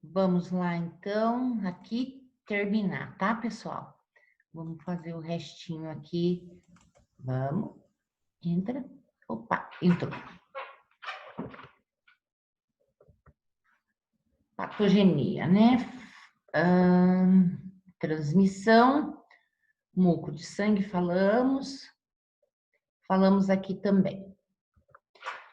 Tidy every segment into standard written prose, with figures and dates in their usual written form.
Vamos lá, então, aqui terminar, tá, pessoal? Vamos fazer o restinho aqui. Vamos, entra. Opa, entrou. Patogenia, né? Transmissão, muco de sangue, falamos aqui também.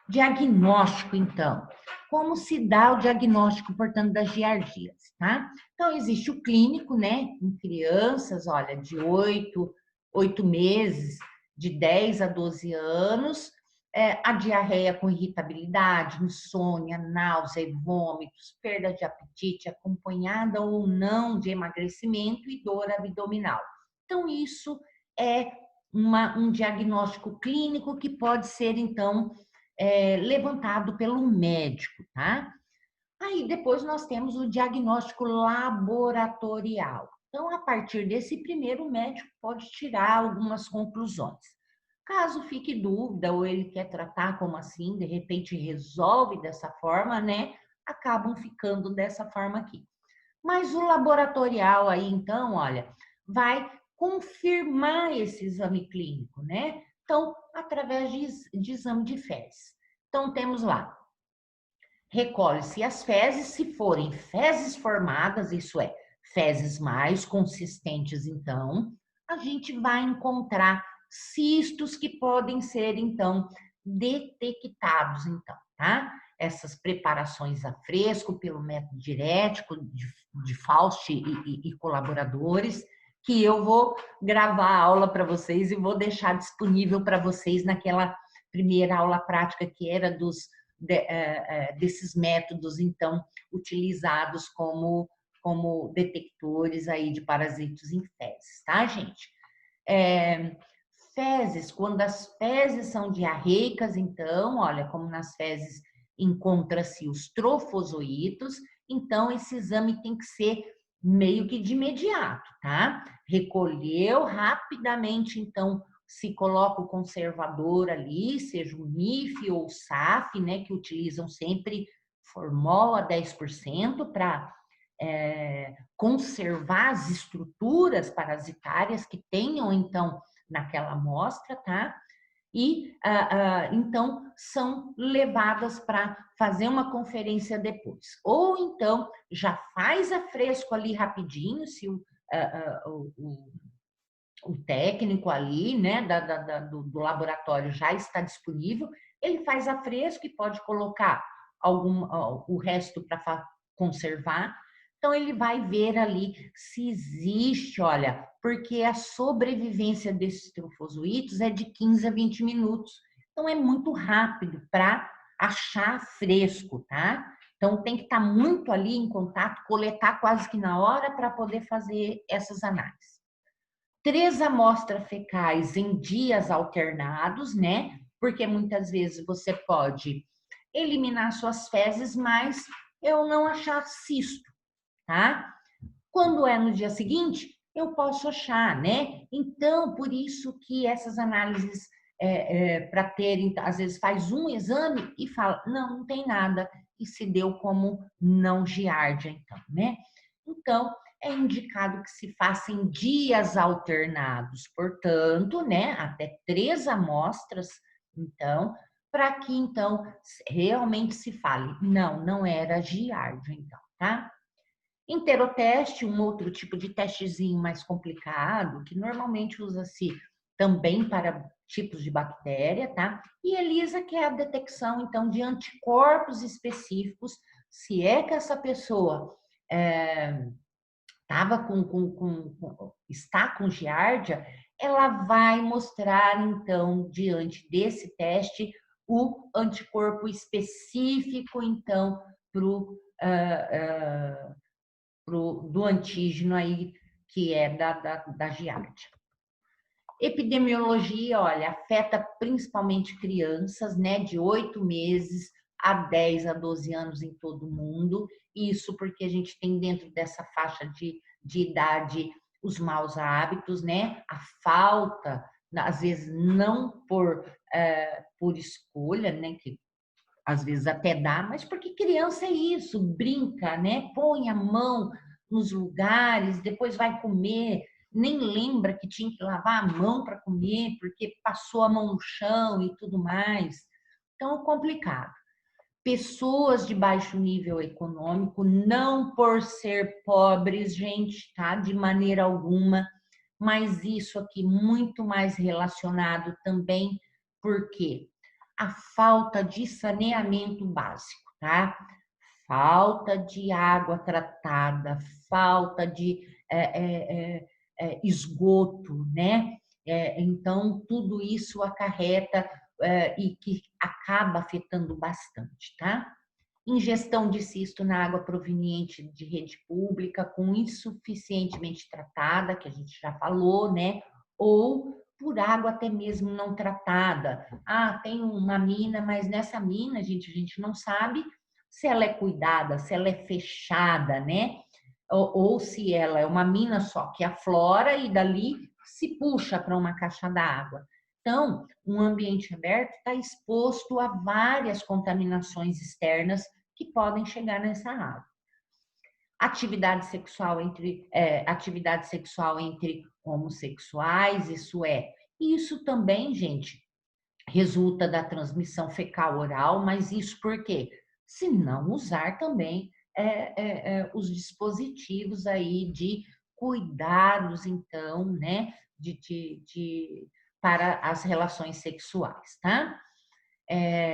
Diagnóstico, então. Como se dá o diagnóstico, portanto, das giardias, tá? Então, existe o clínico, né? Em crianças, olha, de 8 meses, de 10 a 12 anos, a diarreia com irritabilidade, insônia, náusea e vômitos, perda de apetite, acompanhada ou não de emagrecimento e dor abdominal. Então, isso é um diagnóstico clínico que pode ser, então, levantado pelo médico, tá? Aí depois nós temos o diagnóstico laboratorial. Então, a partir desse primeiro, o médico pode tirar algumas conclusões. Caso fique dúvida ou ele quer tratar como assim, de repente resolve dessa forma, né? Acabam ficando dessa forma aqui. Mas o laboratorial aí, então, olha, vai confirmar esse exame clínico, né? Então, através de exame de fezes. Então, temos lá, recolhe-se as fezes, se forem fezes formadas, isso é, fezes mais consistentes, então, a gente vai encontrar cistos que podem ser, então, detectados, então, tá? Essas preparações a fresco pelo método diurético de Faust e colaboradores, que eu vou gravar a aula para vocês e vou deixar disponível para vocês naquela primeira aula prática que era desses métodos, então, utilizados como detectores aí de parasitos em fezes, tá, gente? É, fezes, quando as fezes são diarreicas, então, olha, como nas fezes encontra-se os trofozoítos, então esse exame tem que ser meio que de imediato, tá? Recolheu rapidamente, então, se coloca o conservador ali, seja o MIF ou o SAF, né, que utilizam sempre formol a 10% para conservar as estruturas parasitárias que tenham, então, naquela amostra, tá? E, então, são levadas para fazer uma conferência depois. Ou, então, já faz a fresco ali rapidinho, se o técnico ali, né, do laboratório já está disponível, ele faz a fresco e pode colocar o resto para conservar. Então, ele vai ver ali se existe, olha, porque a sobrevivência desses trofozoítos é de 15 a 20 minutos. Então, é muito rápido para achar fresco, tá? Então, tem que estar muito ali em contato, coletar quase que na hora para poder fazer essas análises. 3 amostras fecais em dias alternados, né? Porque muitas vezes você pode eliminar suas fezes, mas eu não achar cisto, tá? Quando é no dia seguinte, eu posso achar, né? Então, por isso que essas análises, para terem, às vezes faz um exame e fala, não tem nada, e se deu como não giardia, então, né? Então, é indicado que se faça em dias alternados, portanto, né, até 3 amostras, então, para que, então, realmente se fale, não era giardia, então, tá? Enteroteste, um outro tipo de testezinho mais complicado, que normalmente usa-se também para tipos de bactéria, tá? E ELISA, que é a detecção, então, de anticorpos específicos, se é que essa pessoa estava está com giardia, ela vai mostrar, então, diante desse teste, o anticorpo específico, então, do antígeno aí, que é da giardia. Epidemiologia, olha, afeta principalmente crianças, né, de 8 meses a 10 a 12 anos em todo o mundo. Isso porque a gente tem dentro dessa faixa de idade os maus hábitos, né, a falta, às vezes não por escolha, né, que às vezes até dá, mas porque criança é isso, brinca, né? Põe a mão nos lugares, depois vai comer, nem lembra que tinha que lavar a mão para comer, porque passou a mão no chão e tudo mais. Então, é complicado. Pessoas de baixo nível econômico, não por ser pobres, gente, tá? De maneira alguma, mas isso aqui muito mais relacionado também, porque a falta de saneamento básico, tá? Falta de água tratada, falta de esgoto, né? Então, tudo isso acarreta e que acaba afetando bastante, tá? Ingestão de cisto na água proveniente de rede pública, com insuficientemente tratada, que a gente já falou, né? Ou por água até mesmo não tratada. Ah, tem uma mina, mas nessa mina, gente, a gente não sabe se ela é cuidada, se ela é fechada, né? Ou se ela é uma mina só que aflora e dali se puxa para uma caixa d'água. Então, um ambiente aberto está exposto a várias contaminações externas que podem chegar nessa água. Atividade sexual entre homossexuais, isso também, gente, resulta da transmissão fecal oral, mas isso por quê? Se não usar também os dispositivos aí de cuidados, então, né, para as relações sexuais, tá?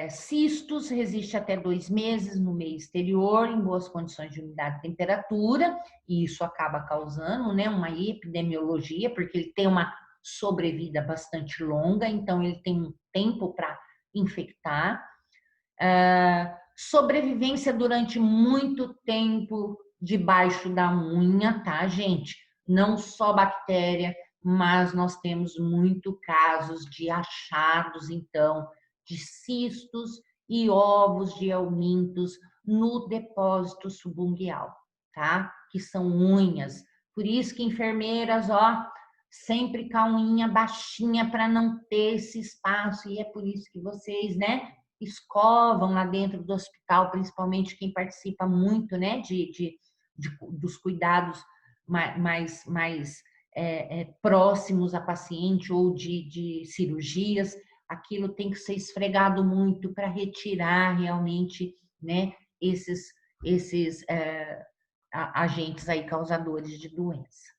Cistos resiste até 2 meses no meio exterior, em boas condições de umidade e temperatura, e isso acaba causando, né, uma epidemiologia, porque ele tem uma sobrevida bastante longa, então ele tem um tempo para infectar. Sobrevivência durante muito tempo debaixo da unha, tá, gente? Não só bactéria, mas nós temos muito casos de achados, então, de cistos e ovos de helmintos no depósito subungueal, tá? Que são unhas. Por isso que enfermeiras, ó, sempre com a unha baixinha para não ter esse espaço, e é por isso que vocês, né, escovam lá dentro do hospital, principalmente quem participa muito, né, dos cuidados mais próximos a paciente ou de cirurgias, aquilo tem que ser esfregado muito para retirar realmente, né, esses agentes aí causadores de doença.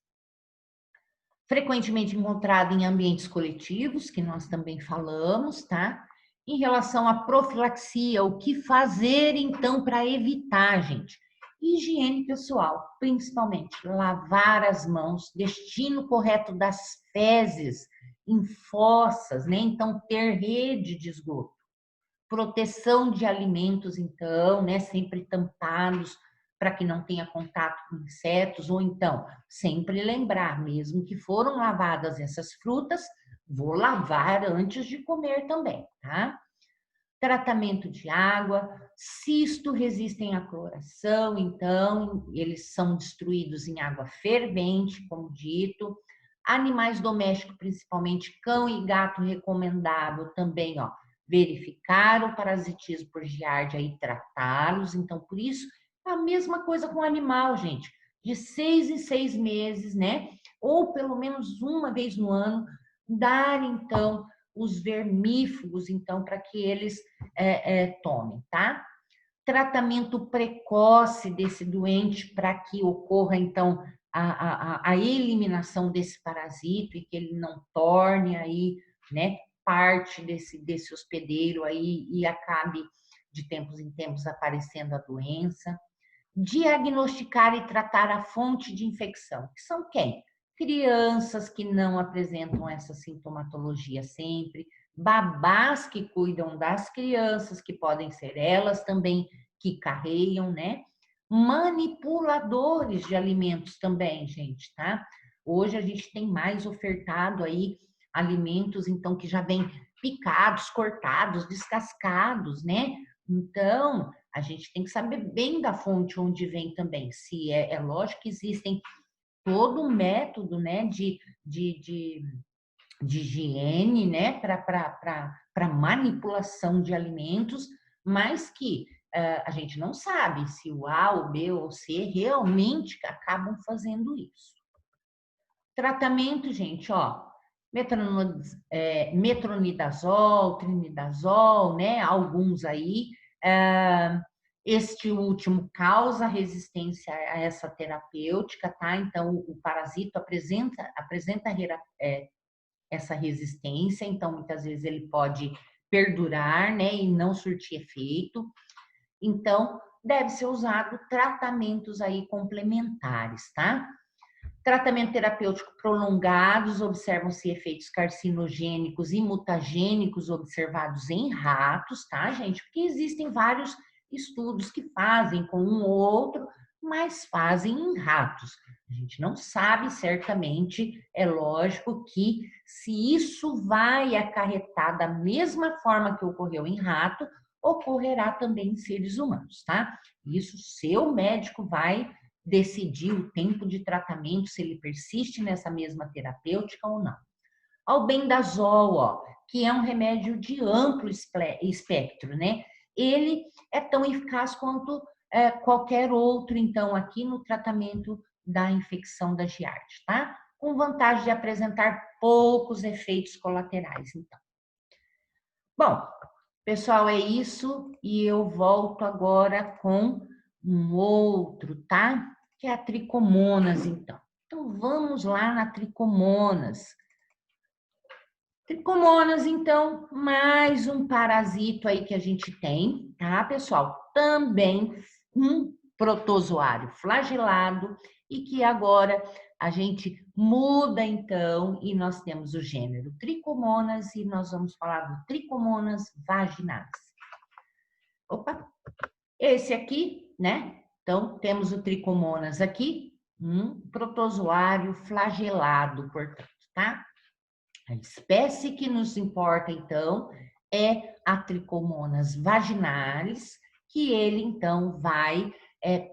Frequentemente encontrado em ambientes coletivos, que nós também falamos, tá? Em relação à profilaxia, o que fazer então para evitar, gente? Higiene pessoal, principalmente lavar as mãos, destino correto das fezes em fossas, né? Então, ter rede de esgoto. Proteção de alimentos, então, né? Sempre tampados para que não tenha contato com insetos, ou então, sempre lembrar, mesmo que foram lavadas essas frutas, vou lavar antes de comer também, tá? Tratamento de água, cisto resistem à cloração, então eles são destruídos em água fervente, como dito. Animais domésticos, principalmente cão e gato, recomendável também, ó, verificar o parasitismo por giardia e tratá-los. Então, por isso, a mesma coisa com o animal, gente, de 6 em 6 meses, né? Ou pelo menos uma vez no ano, dar então os vermífugos, então, para que eles tomem, tá? Tratamento precoce desse doente para que ocorra, então, a eliminação desse parasito e que ele não torne aí, né, parte desse hospedeiro aí e acabe de tempos em tempos aparecendo a doença. Diagnosticar e tratar a fonte de infecção, que são quem? Crianças que não apresentam essa sintomatologia sempre, babás que cuidam das crianças, que podem ser elas também que carregam, né? Manipuladores de alimentos também, gente, tá? Hoje a gente tem mais ofertado aí alimentos, então, que já vêm picados, cortados, descascados, né? Então, a gente tem que saber bem da fonte onde vem também. Se é lógico que existem todo um método, né, de higiene, né, para manipulação de alimentos, mas que a gente não sabe se o A, o B ou o C realmente acabam fazendo isso. Tratamento, gente, ó, metronidazol, trinidazol, né? Alguns aí. Este último causa resistência a essa terapêutica, tá? Então, o parasito apresenta essa resistência, então, muitas vezes ele pode perdurar, né? E não surtir efeito. Então, deve ser usado tratamentos aí complementares, tá? Tratamento terapêutico prolongados, observam-se efeitos carcinogênicos e mutagênicos observados em ratos, tá, gente? Porque existem vários estudos que fazem com um ou outro, mas fazem em ratos. A gente não sabe certamente, é lógico que se isso vai acarretar da mesma forma que ocorreu em rato, ocorrerá também em seres humanos, tá? Isso seu médico vai decidir o tempo de tratamento, se ele persiste nessa mesma terapêutica ou não. Albendazol, ó, que é um remédio de amplo espectro, né? Ele é tão eficaz quanto qualquer outro, então, aqui no tratamento da infecção da giardia, tá? Com vantagem de apresentar poucos efeitos colaterais, então. Bom, pessoal, é isso e eu volto agora com um outro, tá? Que é a tricomonas, então. Então, vamos lá na tricomonas. Tricomonas, então, mais um parasito aí que a gente tem, tá, pessoal? Também um protozoário flagelado e que agora a gente muda, então, e nós temos o gênero Tricomonas e nós vamos falar do Tricomonas vaginalis. Opa! Esse aqui, né? Então, temos o Tricomonas aqui, um protozoário flagelado, portanto, tá? A espécie que nos importa, então, é a Tricomonas vaginalis, que ele, então, vai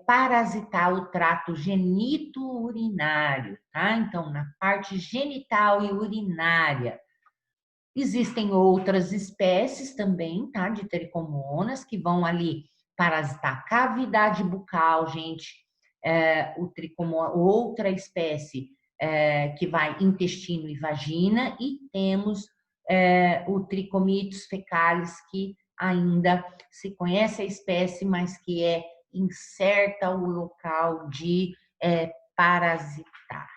parasitar o trato genito-urinário, tá? Então, na parte genital e urinária. Existem outras espécies também, tá? De tricomonas, que vão ali parasitar a cavidade bucal, gente. Outra espécie que vai intestino e vagina, e temos o Tricomitos fecalis, que ainda se conhece a espécie, mas que é incerta o local de parasitar.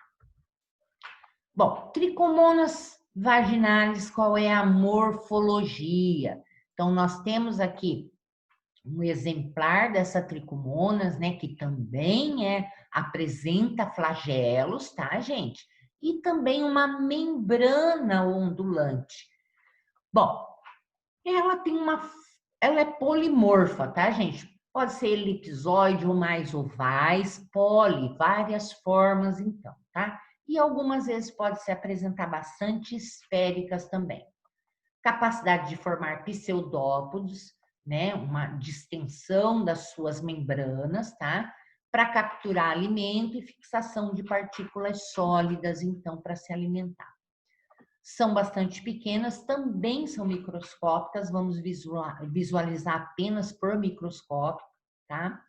Bom, tricomonas vaginalis, qual é a morfologia? Então, nós temos aqui um exemplar dessa tricomonas, né, que também apresenta flagelos, tá, gente? E também uma membrana ondulante. Bom, ela é polimorfa, tá, gente? Pode ser elipsoide ou mais ovais, várias formas, então, tá? E algumas vezes pode se apresentar bastante esféricas também. Capacidade de formar pseudópodos, né? Uma distensão das suas membranas, tá? Para capturar alimento e fixação de partículas sólidas, então, para se alimentar. São bastante pequenas, também são microscópicas, vamos visualizar apenas por microscópio, tá?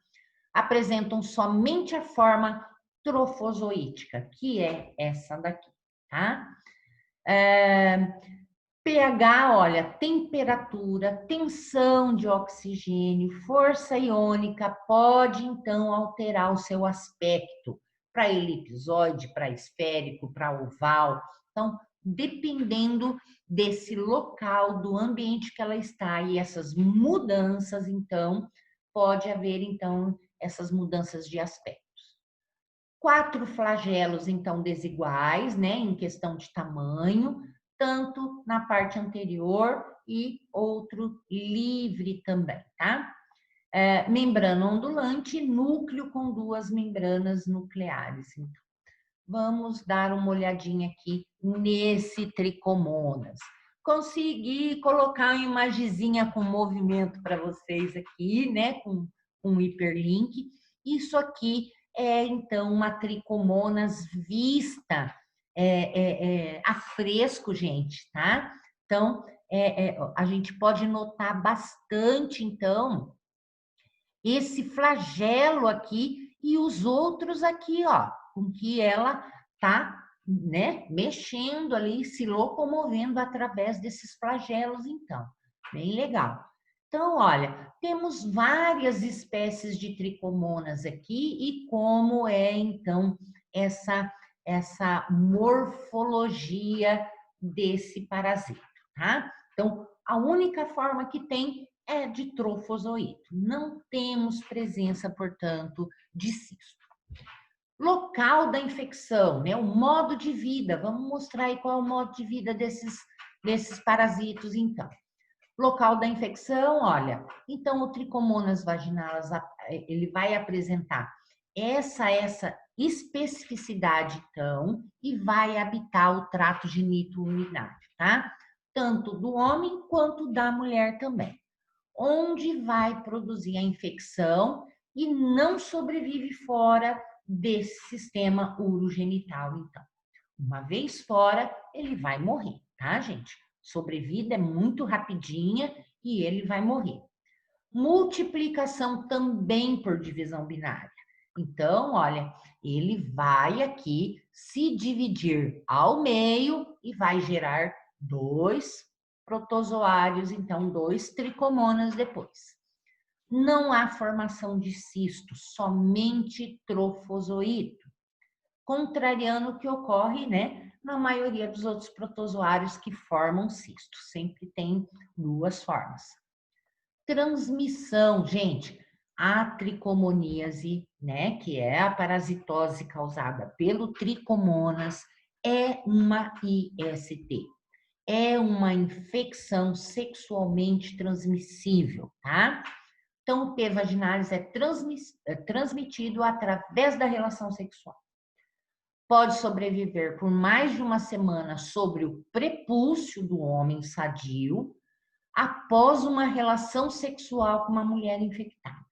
Apresentam somente a forma trofozoítica, que é essa daqui, tá? pH, olha, temperatura, tensão de oxigênio, força iônica pode então alterar o seu aspecto para elipsoide, para esférico, para oval. Então, dependendo desse local, do ambiente que ela está e essas mudanças, então, pode haver então essas mudanças de aspectos. 4 flagelos, então, desiguais, né, em questão de tamanho, tanto na parte anterior e outro livre também, tá? Membrana ondulante, núcleo com 2 membranas nucleares. Então, vamos dar uma olhadinha aqui nesse tricomonas. Consegui colocar uma imagenzinha com movimento para vocês aqui, né, com um hiperlink. Isso aqui é, então, uma tricomonas vista a fresco, gente, tá? Então, a gente pode notar bastante, então, esse flagelo aqui e os outros aqui, ó, com que ela tá, né, mexendo ali, se locomovendo através desses flagelos, então. Bem legal. Então, olha, temos várias espécies de tricomonas aqui e como é, então, essa morfologia desse parasita, tá? Então, a única forma que tem é de trofozoito. Não temos presença, portanto, de cisto. Local da infecção, né? O modo de vida. Vamos mostrar aí qual é o modo de vida desses parasitos, então. Local da infecção, olha, então o Trichomonas vaginalis, ele vai apresentar essa especificidade, então, e vai habitar o trato genito-urinário, tá? Tanto do homem quanto da mulher também. Onde vai produzir a infecção e não sobrevive fora desse sistema urogenital, então. Uma vez fora, ele vai morrer, tá, gente? Sobrevida é muito rapidinha e ele vai morrer. Multiplicação também por divisão binária. Então, olha, ele vai aqui se dividir ao meio e vai gerar 2 protozoários, então 2 tricomonas depois. Não há formação de cisto, somente trofozoito, contrariando o que ocorre, né, na maioria dos outros protozoários que formam cisto. Sempre tem 2 formas. Transmissão, gente, a tricomoníase, né, que é a parasitose causada pelo tricomonas, é uma IST. É uma infecção sexualmente transmissível, tá? Então, o P vaginalis é transmitido através da relação sexual. Pode sobreviver por mais de uma semana sobre o prepúcio do homem sadio após uma relação sexual com uma mulher infectada.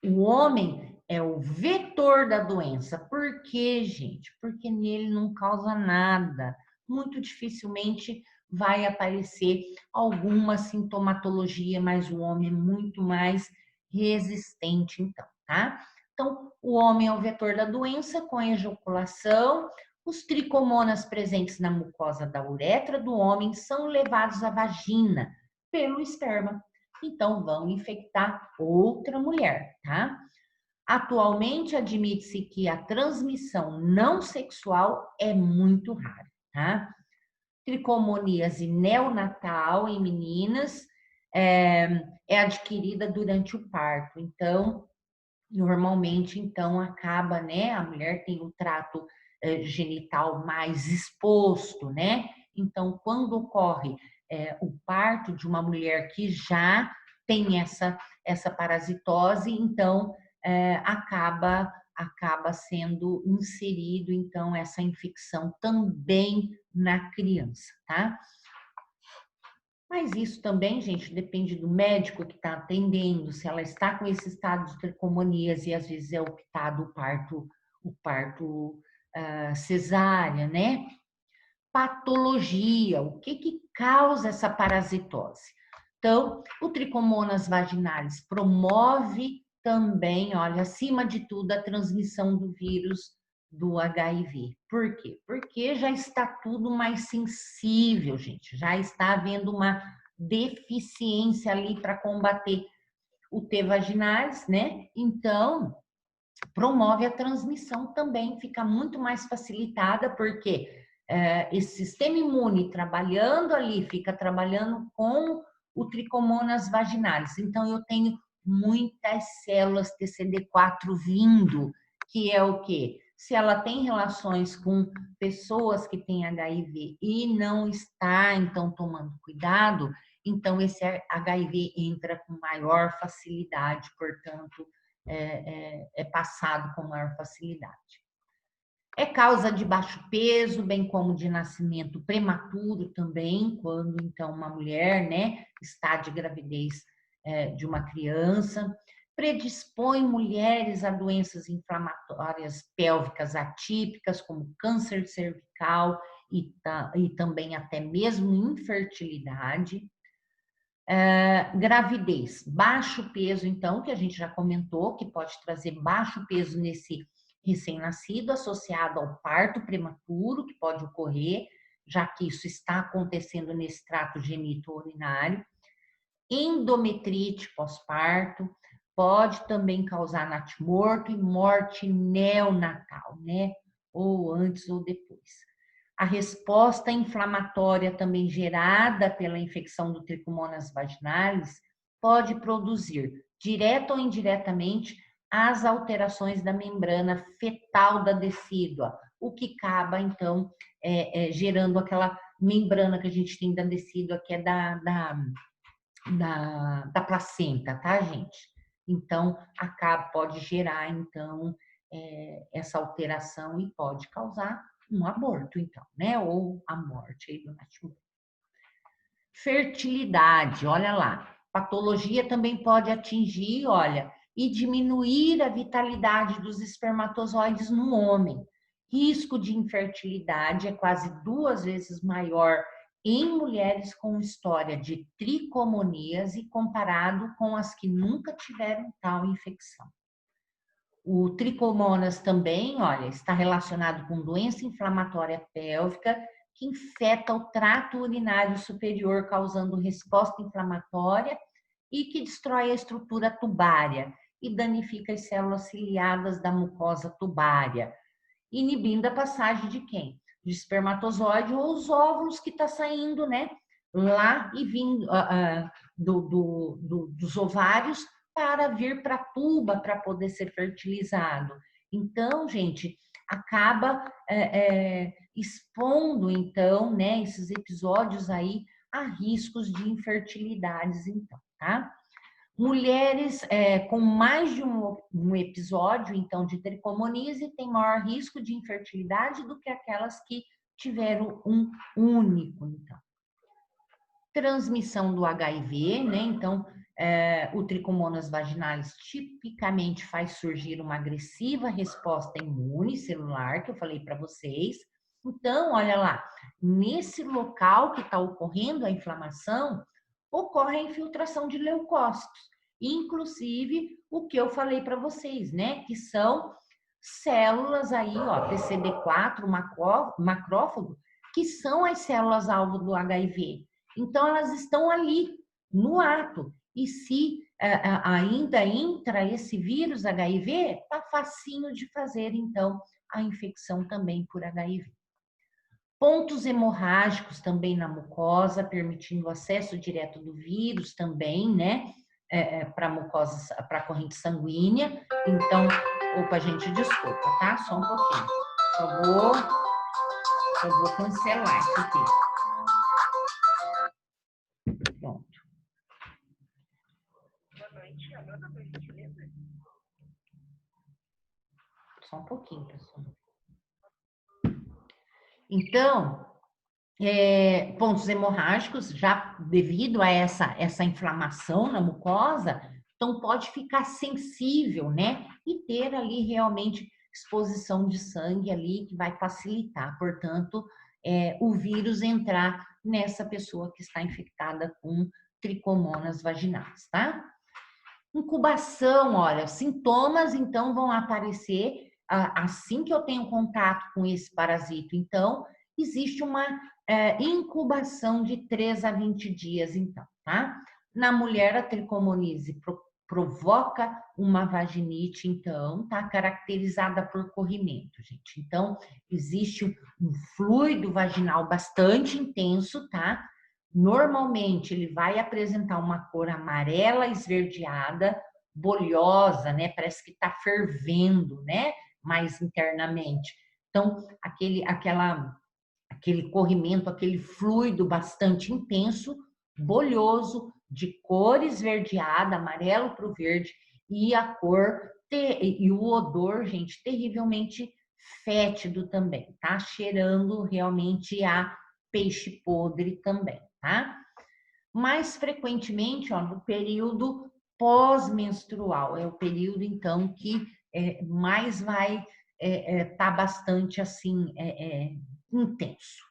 O homem é o vetor da doença. Por quê, gente? Porque nele não causa nada. Muito dificilmente vai aparecer alguma sintomatologia, mas o homem é muito mais resistente, então, tá? Então, o homem é o vetor da doença com a ejaculação. Os tricomonas presentes na mucosa da uretra do homem são levados à vagina pelo esperma. Então, vão infectar outra mulher, tá? Atualmente, admite-se que a transmissão não sexual é muito rara, tá? Tricomoníase neonatal em meninas é adquirida durante o parto. Então, normalmente, então, acaba, né? A mulher tem o trato genital mais exposto, né? Então, quando ocorre o parto de uma mulher que já tem essa parasitose, então acaba sendo inserido, então, essa infecção também na criança, tá? Mas isso também, gente, depende do médico que está atendendo, se ela está com esse estado de tricomoníase e às vezes é optado o parto cesárea, né? Patologia, o que causa essa parasitose? Então, o Trichomonas vaginalis promove também, olha, acima de tudo, a transmissão do vírus do HIV. Por quê? Porque já está tudo mais sensível, gente. Já está havendo uma deficiência ali para combater o T vaginalis, né? Então, promove a transmissão também, fica muito mais facilitada, porque esse sistema imune trabalhando ali, fica trabalhando com o Trichomonas vaginalis. Então, eu tenho muitas células TCD4 vindo, que é o quê? Se ela tem relações com pessoas que têm HIV e não está, então, tomando cuidado, então esse HIV entra com maior facilidade, portanto, é passado com maior facilidade. É causa de baixo peso, bem como de nascimento prematuro também, quando então uma mulher, né, está de gravidez de uma criança. Predispõe mulheres a doenças inflamatórias pélvicas atípicas, como câncer cervical e também até mesmo infertilidade. Gravidez, baixo peso, então, que a gente já comentou, que pode trazer baixo peso nesse recém-nascido, associado ao parto prematuro, que pode ocorrer, já que isso está acontecendo nesse trato genito-urinário. Endometrite pós-parto, pode também causar natimorto e morte neonatal, né? Ou antes ou depois. A resposta inflamatória também gerada pela infecção do Trichomonas vaginalis pode produzir, direta ou indiretamente, as alterações da membrana fetal da decídua, o que acaba, então, gerando aquela membrana que a gente tem da decídua, que é da placenta, tá, gente? Então, pode gerar, então, essa alteração e pode causar um aborto, então, né? Ou a morte aí do nascimento. Fertilidade, olha lá. Patologia também pode atingir, olha, e diminuir a vitalidade dos espermatozoides no homem. Risco de infertilidade é quase 2 vezes maior em mulheres com história de tricomoníase comparado com as que nunca tiveram tal infecção. O tricomonas também, olha, está relacionado com doença inflamatória pélvica que infeta o trato urinário superior, causando resposta inflamatória e que destrói a estrutura tubária e danifica as células ciliadas da mucosa tubária, inibindo a passagem de quem? De espermatozoide ou os óvulos que está saindo, né? Lá e vindo dos ovários para vir para a tuba para poder ser fertilizado. Então, gente, acaba expondo, então, né, esses episódios aí a riscos de infertilidades, então, tá? Mulheres com mais de um episódio, então, de tricomoníase têm maior risco de infertilidade do que aquelas que tiveram um único, então. Transmissão do HIV, né? Então, o Trichomonas vaginalis tipicamente faz surgir uma agressiva resposta imune celular, que eu falei para vocês. Então, olha lá, nesse local que está ocorrendo a inflamação, ocorre a infiltração de leucócitos, inclusive o que eu falei para vocês, né? Que são células aí, ó, TCD4, macrófago, que são as células alvo do HIV. Então, elas estão ali, no ato. E se ainda entra esse vírus HIV, tá facinho de fazer, então, a infecção também por HIV. Pontos hemorrágicos também na mucosa, permitindo o acesso direto do vírus também, né? Para a mucosa, para a corrente sanguínea. Então, opa, gente, desculpa, tá? Só um pouquinho. Só vou cancelar isso aqui. Pronto. Só um pouquinho, pessoal. Então, pontos hemorrágicos, já devido a essa inflamação na mucosa, então pode ficar sensível, né? E ter ali realmente exposição de sangue ali, que vai facilitar, portanto, o vírus entrar nessa pessoa que está infectada com tricomonas vaginais, tá? Incubação, olha, sintomas então vão aparecer assim que eu tenho contato com esse parasito. Então, existe uma incubação de 3 a 20 dias, então, tá? Na mulher, a tricomoníase provoca uma vaginite, então, tá caracterizada por corrimento, gente. Então, existe um fluido vaginal bastante intenso, tá? Normalmente, ele vai apresentar uma cor amarela esverdeada, bolhosa, né? Parece que está fervendo, né? Mais internamente. Então, aquele corrimento, aquele fluido bastante intenso, bolhoso, de cor esverdeada, amarelo para o verde, e a cor e o odor, gente, terrivelmente fétido também, tá? Cheirando realmente a peixe podre também, tá? Mais frequentemente, ó, no período pós-menstrual, é o período, então, que mais vai estar bastante, assim, intenso.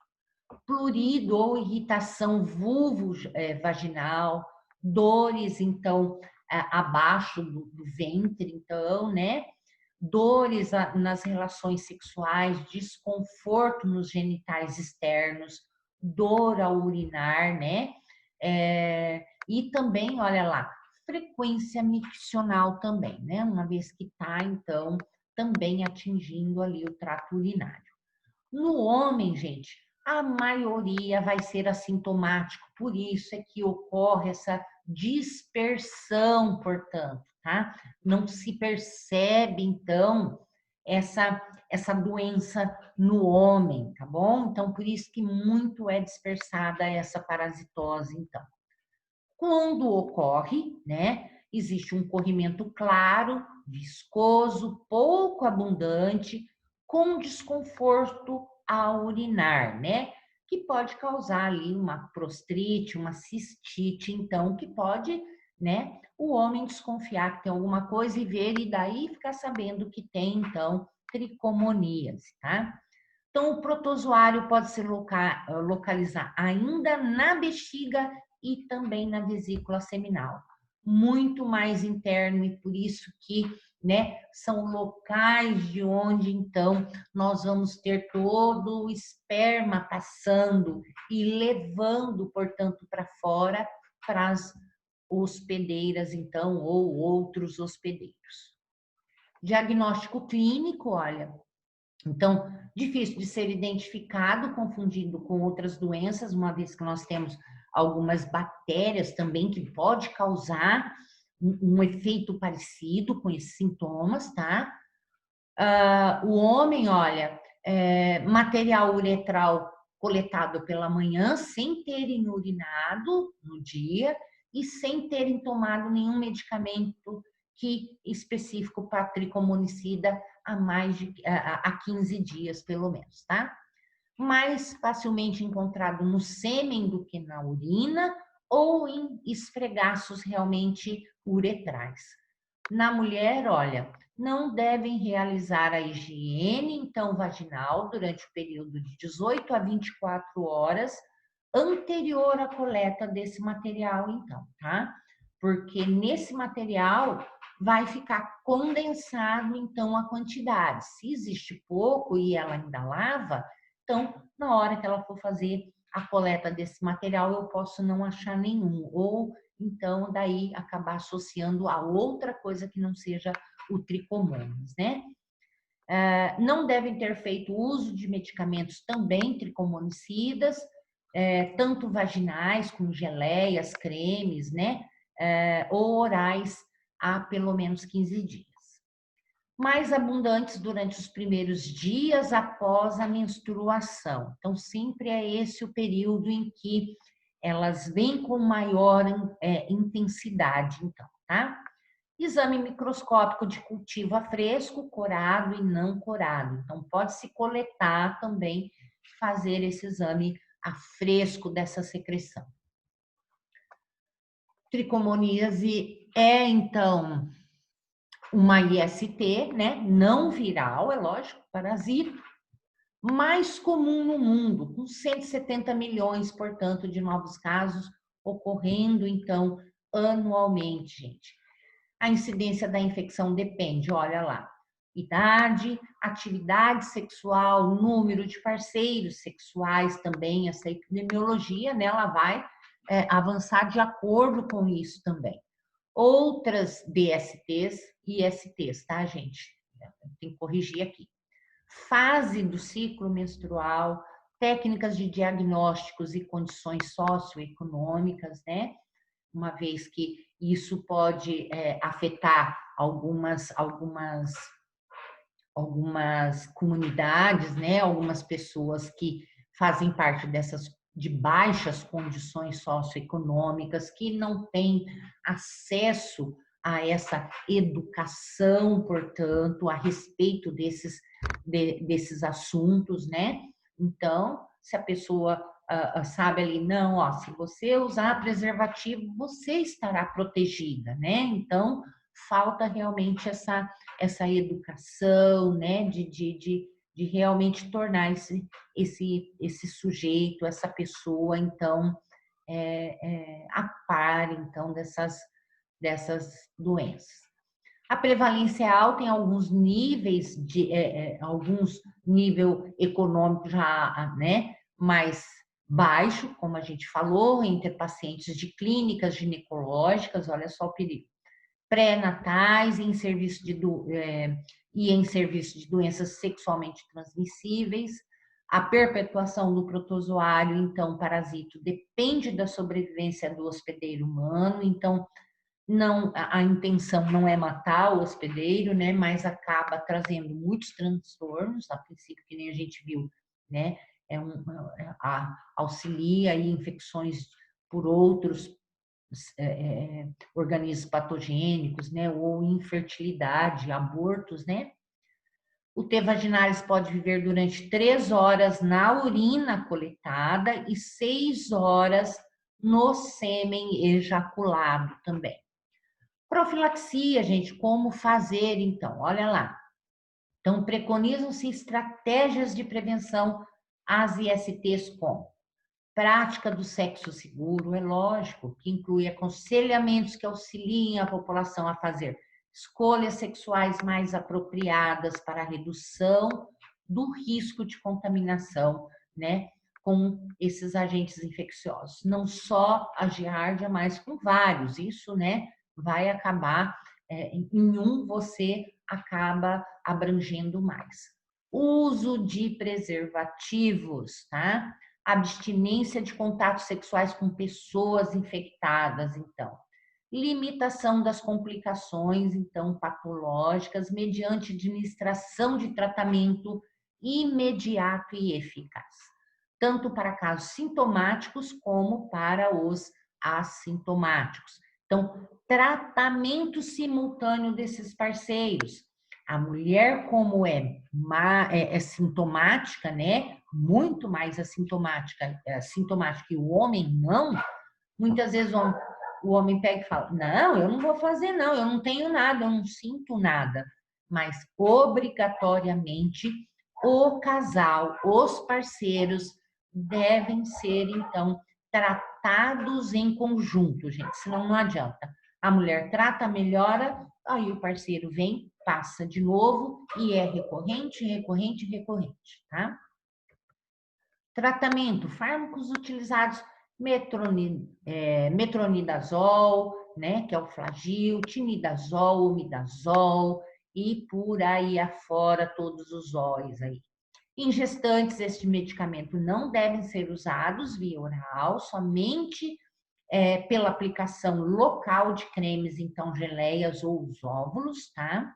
prurido ou irritação vulvo-vaginal, dores, então, abaixo do ventre, então, né? Dores nas relações sexuais, desconforto nos genitais externos, dor ao urinar, né? E também, olha lá, frequência miccional também, né? Uma vez que está, então, também atingindo ali o trato urinário. No homem, gente, a maioria vai ser assintomático, por isso é que ocorre essa dispersão, portanto, tá? Não se percebe, então, essa doença no homem, tá bom? Então, por isso que muito é dispersada essa parasitose, então. Quando ocorre, né, existe um corrimento claro, viscoso, pouco abundante, com desconforto ao urinar, né? Que pode causar ali uma prostrite, uma cistite, então, que pode, né, o homem desconfiar que tem alguma coisa e ver, e daí ficar sabendo que tem, então, tricomoníase, tá? Então, o protozoário pode se localizar ainda na bexiga e também na vesícula seminal. Muito mais interno e por isso que, né, são locais de onde, então, nós vamos ter todo o esperma passando e levando, portanto, para fora para as hospedeiras, então, ou outros hospedeiros. Diagnóstico clínico, olha, então, difícil de ser identificado, confundido com outras doenças, uma vez que nós temos algumas bactérias também que pode causar um efeito parecido com esses sintomas, tá? O homem, olha, material uretral coletado pela manhã, sem terem urinado no dia e sem terem tomado nenhum medicamento específico para tricomonicida há 15 dias, pelo menos, tá? Mais facilmente encontrado no sêmen do que na urina ou em esfregaços realmente uretrais. Na mulher, olha, não devem realizar a higiene, então, vaginal durante o período de 18 a 24 horas anterior à coleta desse material, então, tá? Porque nesse material vai ficar condensado, então, a quantidade. Se existe pouco e ela ainda lava, então, na hora que ela for fazer a coleta desse material, eu posso não achar nenhum, ou então daí acabar associando a outra coisa que não seja o tricomonas, né? Não devem ter feito uso de medicamentos também tricomonicidas, tanto vaginais como geleias, cremes, né? Ou orais há pelo menos 15 dias. Mais abundantes durante os primeiros dias após a menstruação. Então, sempre é esse o período em que elas vêm com maior intensidade, então, tá? Exame microscópico de cultivo a fresco, corado e não corado. Então, pode-se coletar também, fazer esse exame a fresco dessa secreção. Tricomoníase é, então, uma IST, né? Não viral, é lógico, parasita, mais comum no mundo, com 170 milhões, portanto, de novos casos ocorrendo, então, anualmente, gente. A incidência da infecção depende, olha lá, idade, atividade sexual, número de parceiros sexuais também, essa epidemiologia, né, ela vai avançar de acordo com isso também. Outras DSTs e ISTs, tá, gente? Tem que corrigir aqui. Fase do ciclo menstrual, técnicas de diagnósticos e condições socioeconômicas, né? Uma vez que isso pode afetar algumas comunidades, né? Algumas pessoas que fazem parte dessas de baixas condições socioeconômicas, que não têm acesso a essa educação, portanto, a respeito desses assuntos, né? Então, se a pessoa sabe ali, não, ó, se você usar preservativo, você estará protegida, né? Então, falta realmente essa educação, né, de de realmente tornar esse sujeito, essa pessoa, então, a par, então, dessas doenças. A prevalência é alta em alguns níveis, alguns nível econômico já, né, mais baixo, como a gente falou, entre pacientes de clínicas ginecológicas, olha só o perigo, pré-natais e em serviço de doenças sexualmente transmissíveis. A perpetuação do protozoário, então, parasito, depende da sobrevivência do hospedeiro humano, então, não, a intenção não é matar o hospedeiro, né, mas acaba trazendo muitos transtornos, a princípio, que nem a gente viu, né, auxilia aí infecções por outros organismos patogênicos, né, ou infertilidade, abortos, né. O T. vaginalis pode viver durante 3 horas na urina coletada e 6 horas no sêmen ejaculado também. Profilaxia, gente, como fazer então? Olha lá. Então, preconizam-se estratégias de prevenção às ISTs como prática do sexo seguro, é lógico, que inclui aconselhamentos que auxiliem a população a fazer escolhas sexuais mais apropriadas para a redução do risco de contaminação, né, com esses agentes infecciosos. Não só a giardia, mas com vários. Isso, né, vai acabar, em um você acaba abrangendo mais. Uso de preservativos, tá? Abstinência de contatos sexuais com pessoas infectadas, então. Limitação das complicações, então, patológicas, mediante administração de tratamento imediato e eficaz, tanto para casos sintomáticos como para os assintomáticos. Então, tratamento simultâneo desses parceiros. A mulher, como é sintomática, né? Muito mais assintomática, sintomática, e o homem não, muitas vezes o homem pega e fala: não, eu não vou fazer, não, eu não tenho nada, eu não sinto nada. Mas obrigatoriamente o casal, os parceiros devem ser, então, tratados em conjunto, gente, senão não adianta. A mulher trata, melhora, aí o parceiro vem, passa de novo e é recorrente, recorrente, recorrente, tá? Tratamento, fármacos utilizados, metronidazol, né, que é o Flagyl, tinidazol, omidazol e por aí afora todos os óis aí. Em gestantes, este medicamento não devem ser usados via oral, somente pela aplicação local de cremes, então geleias ou os óvulos, tá?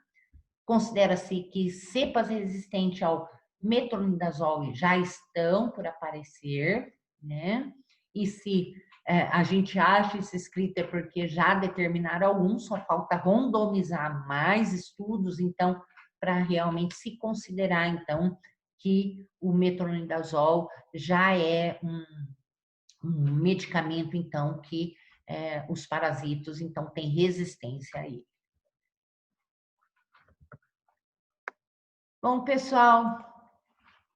Considera-se que cepas resistentes ao metronidazol já estão por aparecer, né? E se a gente acha isso escrito é porque já determinaram alguns, só falta randomizar mais estudos, então, para realmente se considerar, então, que o metronidazol já é um medicamento, então, que os parasitos, então, têm resistência a ele. Bom, pessoal,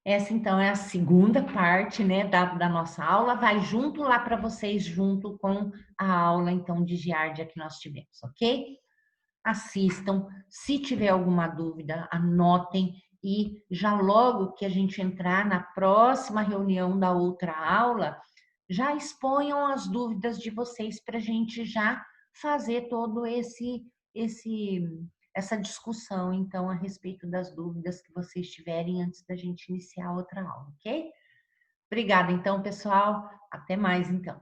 essa então é a segunda parte, né, da nossa aula. Vai junto lá para vocês, junto com a aula, então, de giardia que nós tivemos, ok? Assistam. Se tiver alguma dúvida, anotem e já logo que a gente entrar na próxima reunião da outra aula, já exponham as dúvidas de vocês para a gente já fazer todo essa discussão, então, a respeito das dúvidas que vocês tiverem antes da gente iniciar outra aula, ok? Obrigada, então, pessoal. Até mais, então.